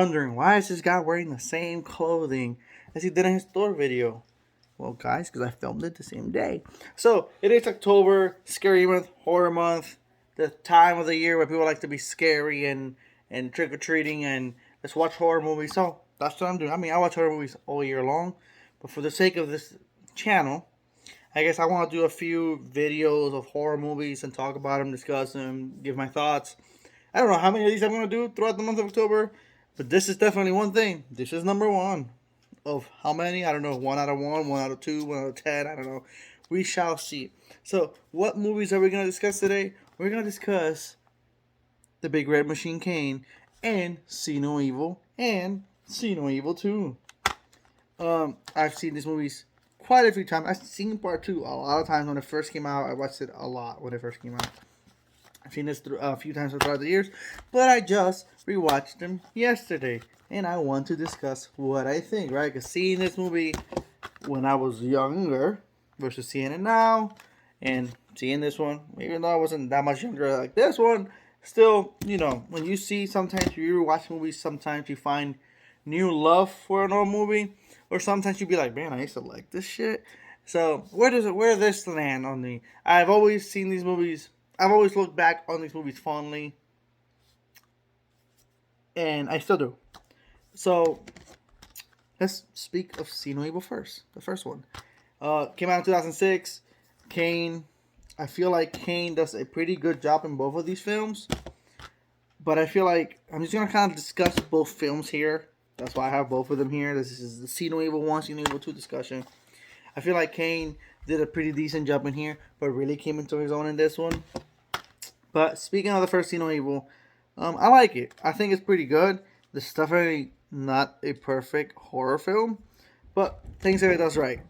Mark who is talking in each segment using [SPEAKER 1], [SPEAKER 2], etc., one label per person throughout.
[SPEAKER 1] wondering, why is this guy wearing the same clothing as he did in his Thor video? Well, guys, because I filmed it the same day. So, it is October, scary month, horror month, the time of the year where people like to be scary and trick-or-treating and let's watch horror movies. So, that's what I'm doing. I mean, I watch horror movies all year long, but for the sake of this channel, I guess I want to do a few videos of horror movies and talk about them, discuss them, give my thoughts. I don't know how many of these I'm going to do throughout the month of October, but this is definitely one thing. This is number one. Of how many? I don't know. 1 out of 1, 1 out of 2, 1 out of 10. I don't know. We shall see. So, what movies are we going to discuss today? We're going to discuss The Big Red Machine Kane and See No Evil and See No Evil 2. I've seen these movies quite a few times. I've seen part 2 a lot of times when it first came out. I watched it a lot when it first came out. I've seen this a few times throughout the years, but I just rewatched them yesterday, and I want to discuss what I think, right? Because seeing this movie when I was younger versus seeing it now, and seeing this one, even though I wasn't that much younger like this one, still, when you see sometimes you rewatch movies, sometimes you find new love for an old movie, or sometimes you be like, man, I used to like this shit. So where does this land on me? I've always seen these movies. I've always looked back on these movies fondly, and I still do. So, let's speak of See No Evil first. The first one came out in 2006. Kane, I feel like Kane does a pretty good job in both of these films, but I feel like I'm just gonna kind of discuss both films here. That's why I have both of them here. This is the See No Evil 1, See No Evil 2 discussion. I feel like Kane did a pretty decent job in here, but really came into his own in this one. But speaking of the first See No Evil, I like it. I think it's pretty good. It's definitely not a perfect horror film, but things that it does right.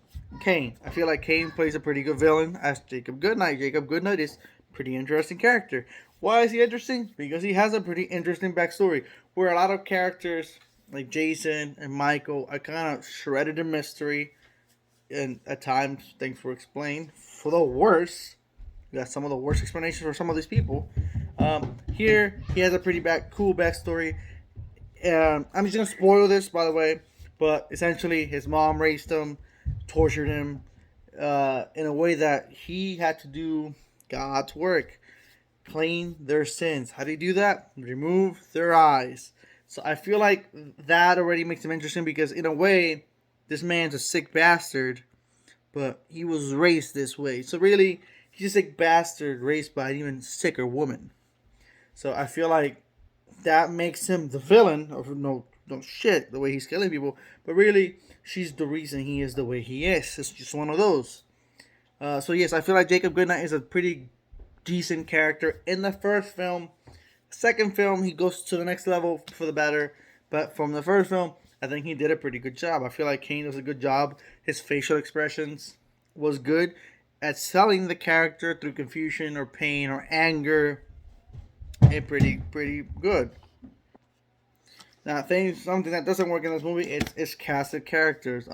[SPEAKER 1] Kane. I feel like Kane plays a pretty good villain as Jacob Goodnight. Jacob Goodnight is a pretty interesting character. Why is he interesting? Because he has a pretty interesting backstory. Where a lot of characters like Jason and Michael are kind of shredded in mystery, and at times things were explained for the worse. We got some of the worst explanations for some of these people. Here, he has a pretty cool backstory. I'm just gonna spoil this, by the way, but essentially, his mom raised him, tortured him, in a way that he had to do God's work, clean their sins. How do you do that? Remove their eyes. So I feel like that already makes him interesting because, in a way, this man's a sick bastard, but he was raised this way. So really, he's a sick bastard raised by an even sicker woman. So I feel like that makes him the villain of no shit the way he's killing people, but really she's the reason he is the way he is. It's just one of those. So yes, I feel like Jacob Goodnight is a pretty decent character in the first film. Second film, he goes to the next level for the better, but from the first film, I think he did a pretty good job. I feel like Kane does a good job. His facial expressions was good at selling the character through confusion or pain or anger. And pretty good. Now, something that doesn't work in this movie is casted characters.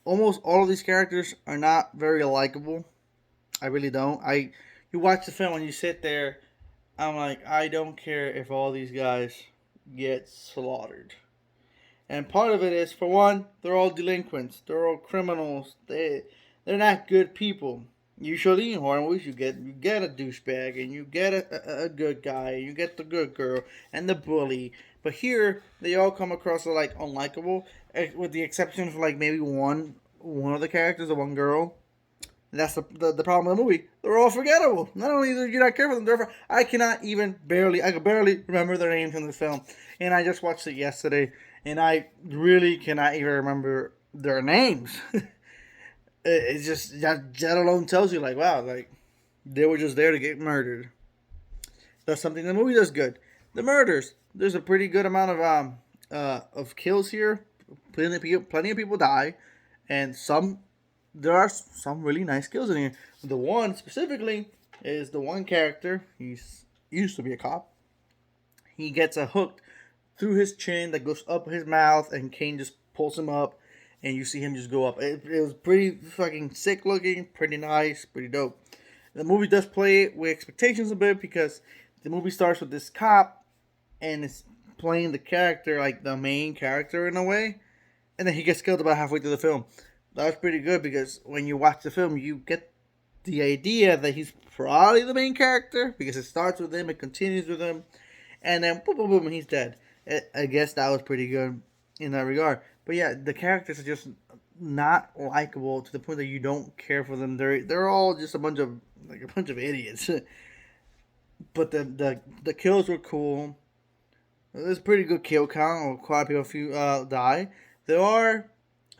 [SPEAKER 1] Almost all of these characters are not very likable. I really don't. You watch the film and you sit there. I'm like, I don't care if all these guys get slaughtered. And part of it is, for one, they're all delinquents. They're all criminals. They're not good people. Usually in horror movies, you get a douchebag, and you get a good guy, and you get the good girl, and the bully. But here, they all come across as like unlikable, with the exception of like maybe one of the characters, the one girl. That's the problem with the movie. They're all forgettable. Not only do you not care for them, I could barely remember their names in the film. And I just watched it yesterday, and I really cannot even remember their names. It's just that alone tells you, like, wow, like they were just there to get murdered. That's something the movie does good. The murders. There's a pretty good amount of kills here. Plenty of people die, and there are some really nice kills in here. The one specifically is the one character. He used to be a cop. He gets a hook through his chin that goes up his mouth, and Kane just pulls him up, and you see him just go up. It was pretty fucking sick looking, pretty nice, pretty dope. The movie does play with expectations a bit because the movie starts with this cop, and it's playing the character like the main character in a way, and then he gets killed about halfway through the film. That was pretty good because when you watch the film, you get the idea that he's probably the main character because it starts with him, it continues with him, and then boom, boom, boom, he's dead. I guess that was pretty good in that regard. But yeah, the characters are just not likable to the point that you don't care for them. They're all just a bunch of idiots. But the kills were cool. There's a pretty good kill count. Quite a few die. There are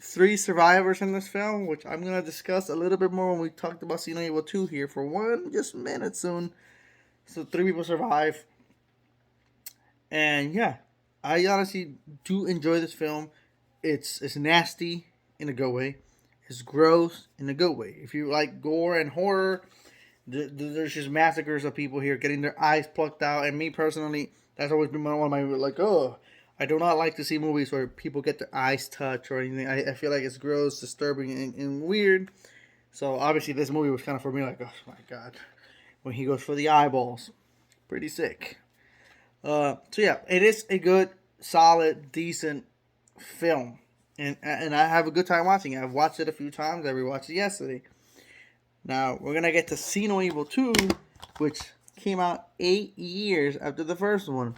[SPEAKER 1] 3 survivors in this film, which I'm gonna discuss a little bit more when we talked about Resident Evil 2 here for one just minute soon. So 3 people survive, and yeah, I honestly do enjoy this film. It's nasty in a good way. It's gross in a good way. If you like gore and horror, there's just massacres of people here getting their eyes plucked out. And me personally, that's always been one of my like, oh, I do not like to see movies where people get their eyes touched or anything. I feel like it's gross, disturbing, and weird. So obviously this movie was kind of for me like, oh my god, when he goes for the eyeballs, pretty sick. So yeah, it is a good, solid, decent film, and I have a good time watching it. I've watched it a few times. I rewatched it yesterday. Now we're gonna get to See No Evil 2, which came out 8 years after the first one.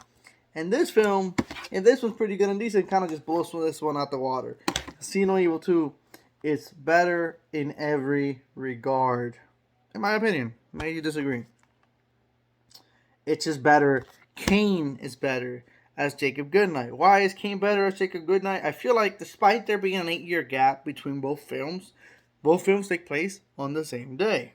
[SPEAKER 1] And this film, and this one's pretty good and decent, kind of just blows this one out the water. See No Evil 2 is better in every regard. In my opinion. Maybe you disagree. It's just better. Kane is better as Jacob Goodnight. Why is Kane better as Jacob Goodnight? I feel like despite there being an 8-year gap between both films take place on the same day.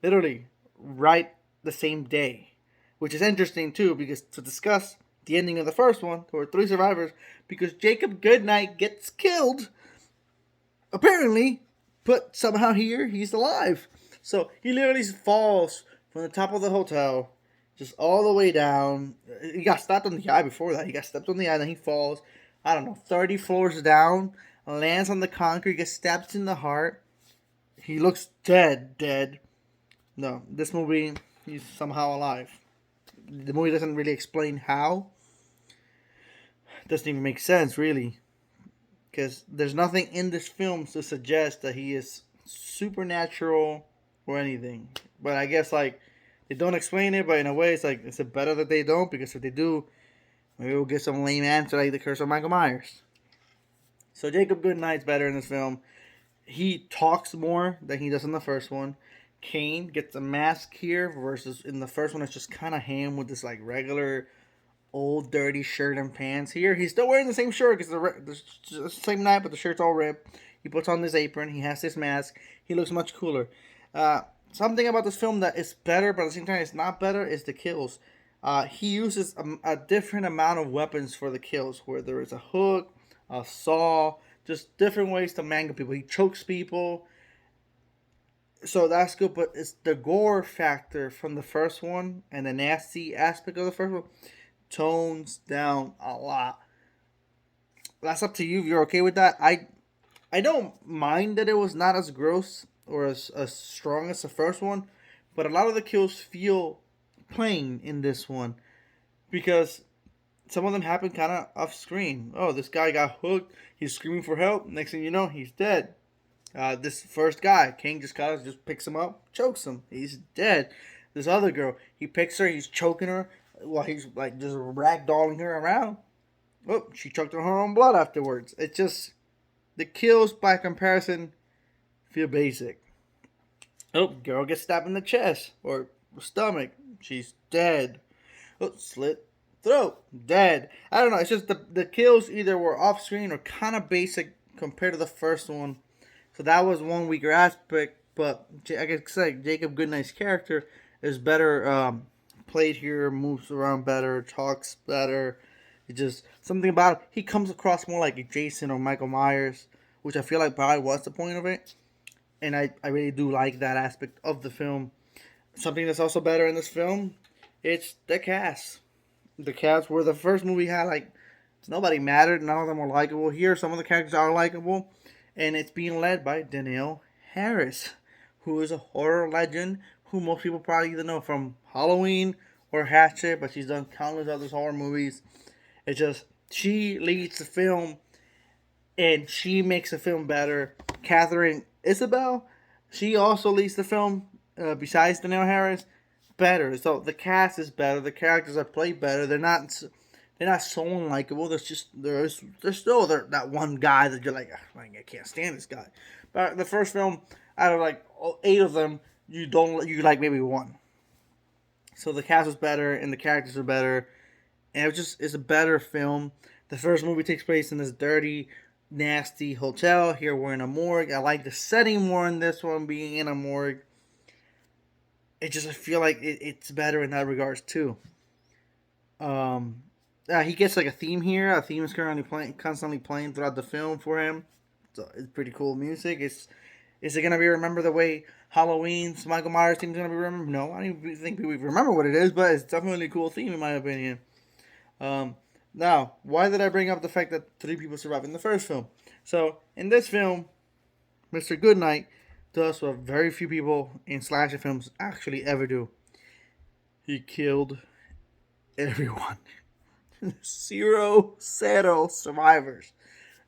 [SPEAKER 1] Literally, right the same day. Which is interesting too, because to discuss the ending of the first one, there were 3 survivors, because Jacob Goodnight gets killed, apparently, but somehow here, he's alive. So, he literally falls from the top of the hotel, just all the way down. He got stabbed on the eye before that. He got stepped on the eye, then he falls, 30 floors down, lands on the concrete, gets stabbed in the heart. He looks dead. No, this movie, he's somehow alive. The movie doesn't really explain how. It doesn't even make sense, really. Because there's nothing in this film to suggest that he is supernatural or anything. But I guess, like, they don't explain it, but in a way, it's like, it's better that they don't, because if they do, maybe we'll get some lame answer like The Curse of Michael Myers. So Jacob Goodnight's better in this film. He talks more than he does in the first one. Kane gets a mask here versus in the first one it's just kind of him with this like regular old dirty shirt and pants. Here he's still wearing the same shirt because the same night, but the shirt's all ripped. He puts on this apron. He has this mask. He looks much cooler. Something about this film that is better, but at the same time it's not better, is the kills. He uses a different amount of weapons for the kills, where there is a hook, a saw, just different ways to mangle people. He chokes people. So that's good, but it's the gore factor from the first one and the nasty aspect of the first one tones down a lot. That's up to you if you're okay with that. I don't mind that it was not as gross or as strong as the first one, but a lot of the kills feel plain in this one because some of them happen kind of off screen. Oh, this guy got hooked. He's screaming for help. Next thing you know, he's dead. This first guy, King just picks him up, chokes him. He's dead. This other girl, he picks her, he's choking her while he's like just ragdolling her around. Oh, she choked on her own blood afterwards. It's just, the kills by comparison feel basic. Oh, girl gets stabbed in the chest or stomach. She's dead. Oh, slit throat. Dead. I don't know. It's just the kills either were off screen or kind of basic compared to the first one. So that was one weaker aspect, but I guess like Jacob Goodnight's character is better played here, moves around better, talks better. It's just something about him. He comes across more like a Jason or Michael Myers, which I feel like probably was the point of it. And I really do like that aspect of the film. Something that's also better in this film, it's the cast. The cast where the first movie had like nobody mattered, none of them were likable. Here, some of the characters are likable. And it's being led by Danielle Harris, who is a horror legend who most people probably either know from Halloween or Hatchet, but she's done countless other horror movies. It's just she leads the film and she makes the film better. Catherine Isabel, she also leads the film. Besides Danielle Harris, better. So the cast is better. The characters are played better. They're not so unlikable. There's still that one guy that you're like, I can't stand this guy. But the first film, out of like 8 of them, you like maybe one. So the cast was better and the characters are better, and it's a better film. The first movie takes place in this dirty, nasty hotel. Here we're in a morgue. I like the setting more in this one, being in a morgue. I feel like it's better in that regards too. Um, he gets like a theme here. A theme is constantly playing throughout the film for him. So it's pretty cool music. Is it gonna be remember the way Halloween's Michael Myers theme is gonna be remembered? No, I don't even think people remember what it is, but it's definitely a cool theme in my opinion. Um, Now, why did I bring up the fact that 3 people survived in the first film? So in this film, Mr. Goodnight does what very few people in slasher films actually ever do. He killed everyone. 0 survivors.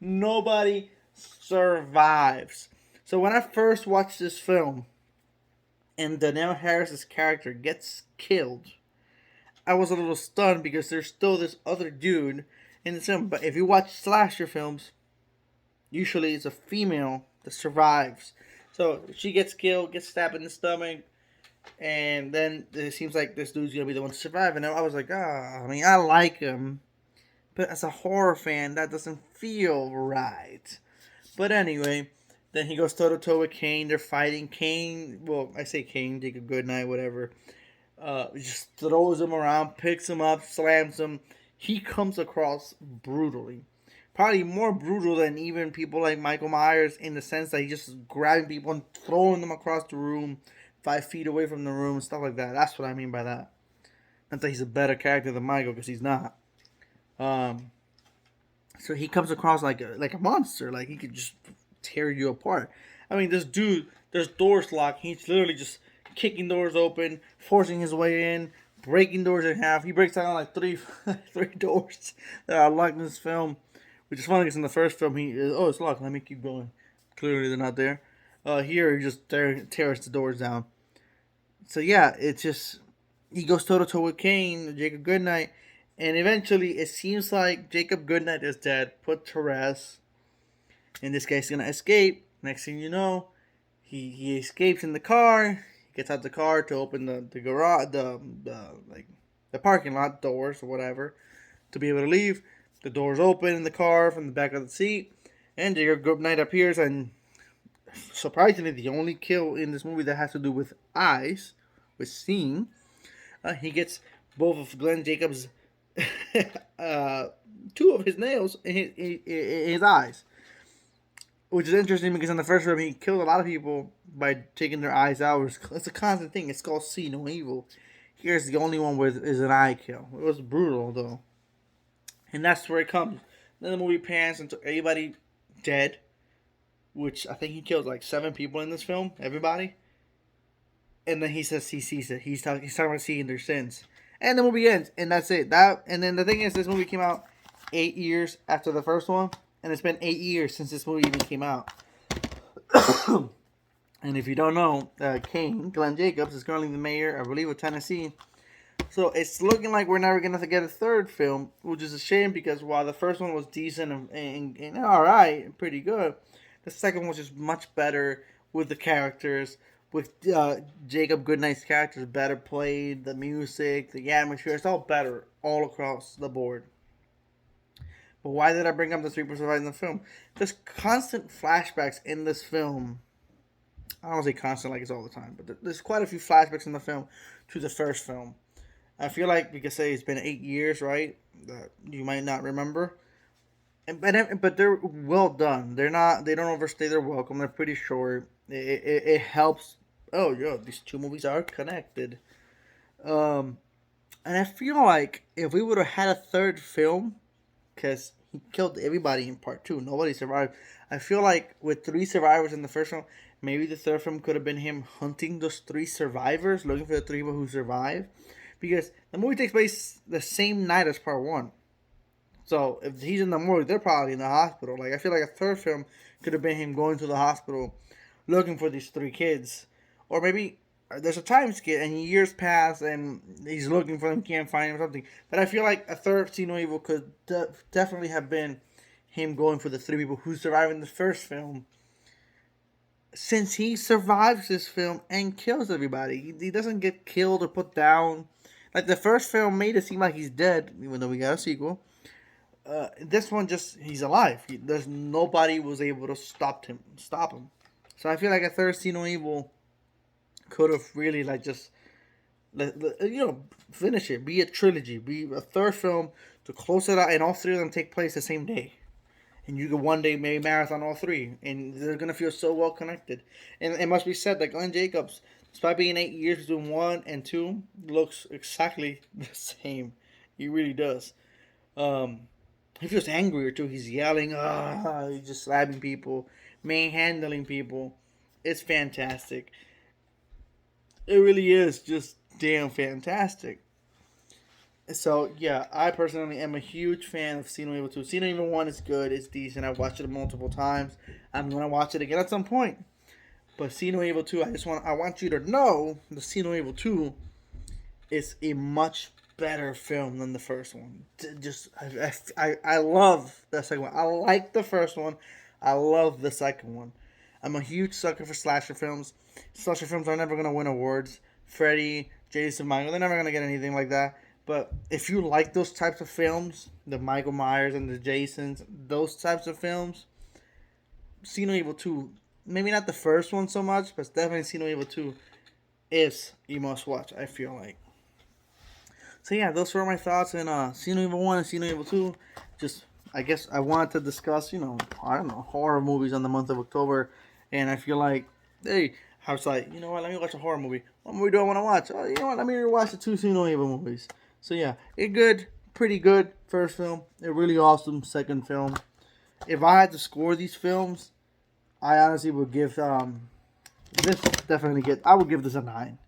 [SPEAKER 1] Nobody survives. So when I first watched this film and Danielle Harris's character gets killed, I was a little stunned because there's still this other dude in the film. But if you watch slasher films, usually it's a female that survives. So she gets killed, gets stabbed in the stomach, and then it seems like this dude's gonna be the one to survive. And I was like, I mean, I like him, but as a horror fan, that doesn't feel right. But anyway, then he goes toe to toe with Kane. They're fighting. Kane, well, I say Kane, Jacob Goodnight, whatever. Just throws him around, picks him up, slams him. He comes across brutally. Probably more brutal than even people like Michael Myers in the sense that he's just grabbing people and throwing them across the room, 5 feet away from the room, stuff like that. That's what I mean by that. Not that he's a better character than Michael, because he's not. Um, so he comes across like a monster. Like he could just tear you apart. I mean, this dude, there's doors locked. He's literally just kicking doors open, forcing his way in, breaking doors in half. He breaks down like three doors that are locked in this film, which is funny because in the first film it's locked. Let me keep going. Clearly they're not there. Here he just tears the doors down. So yeah, it's just he goes toe to toe with Kane, Jacob Goodnight, and eventually it seems like Jacob Goodnight is dead, put to rest, and this guy's gonna escape. Next thing you know, he escapes in the car. Gets out the car to open the garage, the parking lot doors or whatever, to be able to leave. The doors open in the car from the back of the seat, and Jacob Goodnight appears, and surprisingly, the only kill in this movie that has to do with eyes, with seeing, he gets both of Glenn Jacobs' 2 of his nails in his eyes. Which is interesting because in the first film he killed a lot of people by taking their eyes out. It's a constant thing. It's called see no evil. Here's the only one where is an eye kill. It was brutal though, and that's where it comes. Then the movie pans into everybody dead, which I think he killed like 7 people in this film. Everybody, and then he says he sees it. He's talking about seeing their sins, and the movie ends, and that's it. And then the thing is, this movie came out 8 years after the first one. And it's been 8 years since this movie even came out. And if you don't know, Kane, Glenn Jacobs, is currently the mayor, I believe, of Tennessee. So it's looking like we're never going to get a third film, which is a shame because while the first one was decent and alright, pretty good, the second one was just much better with the characters, with Jacob Goodnight's characters better played, the music, the atmosphere, it's all better all across the board. But why did I bring up the 3 people surviving the film? There's constant flashbacks in this film. I don't say constant like it's all the time, but there's quite a few flashbacks in the film to the first film. I feel like we could say it's been 8 years, right? That you might not remember. But they're well done. They don't overstay their welcome. They're pretty short. It helps. Oh, yeah, these 2 movies are connected. And I feel like if we would have had a third film, because he killed everybody in part 2. Nobody survived. I feel like with 3 survivors in the first film, maybe the third film could have been him hunting those 3 survivors, looking for the 3 people who survived. Because the movie takes place the same night as part 1. So if he's in the morgue, they're probably in the hospital. Like I feel like a third film could have been him going to the hospital, looking for these three kids, or maybe there's a time skip and years pass and he's looking for them, can't find him, or something. But I feel like a third See No Evil could definitely have been him going for the three people who survived in the first film. Since he survives this film and kills everybody, he doesn't get killed or put down. Like the first film made it seem like he's dead, even though we got a sequel. This one just he's alive. There's nobody was able to stop him. So I feel like a third See No Evil could have really like just finish it. Be a trilogy. Be a third film to close it out, and all three of them take place the same day. And you could one day maybe marathon all three, and they're gonna feel so well connected. And it must be said that Glenn Jacobs, despite being 8 years between 1 and 2, looks exactly the same. He really does. He feels angrier too. He's yelling, he's just slapping people, manhandling people. It's fantastic. It really is just damn fantastic. So yeah, I personally am a huge fan of See No Evil 2. See No Evil 1 is good, it's decent. I've watched it multiple times. I'm gonna watch it again at some point. But See No Evil 2, I want you to know the See No Evil 2 is a much better film than the first one. I love the second one. I like the first one. I love the second one. I'm a huge sucker for slasher films. Slasher films are never gonna win awards. Freddy, Jason, Michael, they're never gonna get anything like that. But if you like those types of films, the Michael Myers and the Jasons, those types of films, See No Evil 2, maybe not the first one so much, but definitely See No Evil 2 is a must watch, I feel like. So yeah, those were my thoughts on See No Evil 1 and See No Evil 2. Just, I guess I wanted to discuss, I don't know, horror movies on the month of October. And I feel like, hey, I was like, you know what, let me watch a horror movie. What movie do I want to watch? Oh, you know what, let me rewatch the two See No Evil movies. So yeah, pretty good first film. A really awesome second film. If I had to score these films, I honestly would give this I would give this a 9.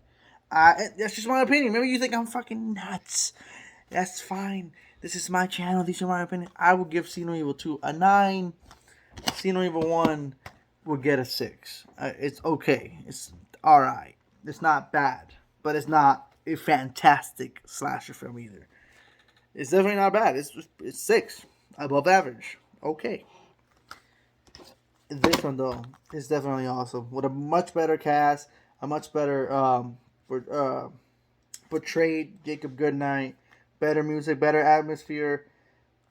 [SPEAKER 1] That's just my opinion. Maybe you think I'm fucking nuts. That's fine. This is my channel. These are my opinion. I would give See No Evil 2 a 9. See No Evil 1 would get a 6. It's okay. It's alright. It's not bad. But it's not a fantastic slasher film either. It's definitely not bad. It's 6. Above average. Okay. This one, though, is definitely awesome. With a much better cast. A much better portrayed Jacob Goodnight. Better music. Better atmosphere.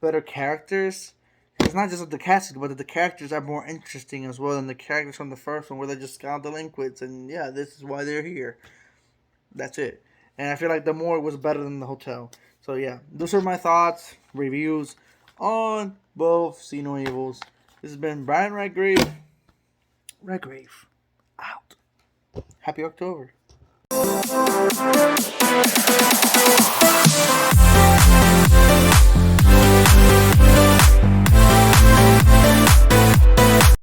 [SPEAKER 1] Better characters. It's not just the cast, but the characters are more interesting as well than the characters from the first one, where they're just kind of delinquents, and yeah, this is why they're here. That's it. And I feel like the morgue was better than the hotel. So yeah, those are my thoughts, reviews on both See No Evils. This has been Brian Redgrave. Redgrave out. Happy October.